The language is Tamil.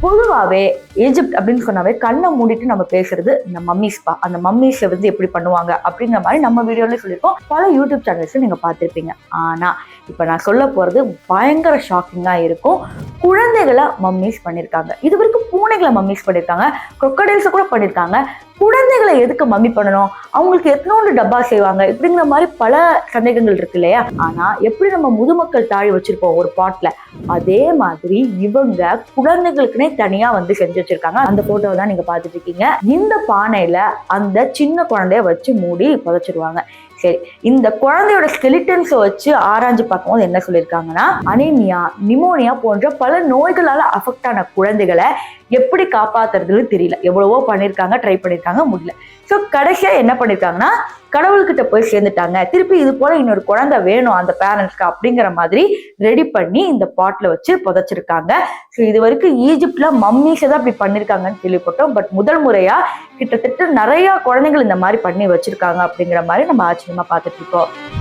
பொதுவாகவே ஈஜிப்ட் அப்படின்னு சொன்னாவே கண்ணை மூடிட்டு நம்ம பேசுறது இந்த மம்மிஸ்பா. அந்த மம்மிஸை வந்து எப்படி பண்ணுவாங்க அப்படிங்கிற மாதிரி நம்ம வீடியோல சொல்லியிருக்கோம். பல யூடியூப் சேனல்ஸ் நீங்க பார்த்துருப்பீங்க. ஆனா இப்ப நான் சொல்ல போறது பயங்கர ஷாக்கிங்கா இருக்கும். குழந்தைகளை மம்மிஸ் பண்ணியிருக்காங்க. இது வரைக்கும் பூனைகளை மம்மிஸ் பண்ணியிருக்காங்க, crocodiles கூட பண்ணியிருக்காங்க. குழந்தைகளை எதுக்கு மம்மி பண்ணணும்? அவங்களுக்கு எத்தனோண்டு டப்பா செய்வாங்க இப்படிங்கிற மாதிரி பல சந்தேகங்கள் இருக்கு இல்லையா? ஆனா எப்படி நம்ம முதுமக்கள் தாழி வச்சிருப்போம் ஒரு பாட்ல, அதே மாதிரி இவங்க குழந்தைகளுக்குனே தனியா வந்து செஞ்சு வச்சிருக்காங்க. அந்த போட்டோவை தான் நீங்க பாத்துட்டு இருக்கீங்க. இந்த பானையில அந்த சின்ன குழந்தைய வச்சு மூடி புதைச்சிருவாங்க. சரி, இந்த குழந்தையோட ஸ்கெலிட்டன்ஸை வச்சு ஆராய்ஞ்சு பார்க்கும்போது என்ன சொல்லியிருக்காங்கன்னா, அனீமியா, நிமோனியா போன்ற பல நோய்களால அஃபெக்ட் ஆன குழந்தைகளை எப்படி காப்பாத்துறதுன்னு தெரியல. எவ்வளவோ பண்ணியிருக்காங்க, ட்ரை பண்ணியிருக்காங்க, முடியல. ஸோ கடைசியா என்ன பண்ணியிருக்காங்கன்னா, கடவுள்கிட்ட போய் சேர்ந்துட்டாங்க. திருப்பி இது போல இன்னொரு குழந்தை வேணும் அந்த பேரண்ட்ஸ்க்கு அப்படிங்கிற மாதிரி ரெடி பண்ணி இந்த பாட்ல வச்சு புதைச்சிருக்காங்க. ஸோ இது வரைக்கும் ஈஜிப்ட்ல மம்மிஸை தான் அப்படி பண்ணியிருக்காங்கன்னு கேள்விப்பட்டோம். பட் முதல் முறையா கிட்டத்தட்ட நிறைய குழந்தைகள் இந்த மாதிரி பண்ணி வச்சிருக்காங்க அப்படிங்கிற மாதிரி நம்ம ஆச்சரியமா பார்த்துட்டு இருக்கோம்.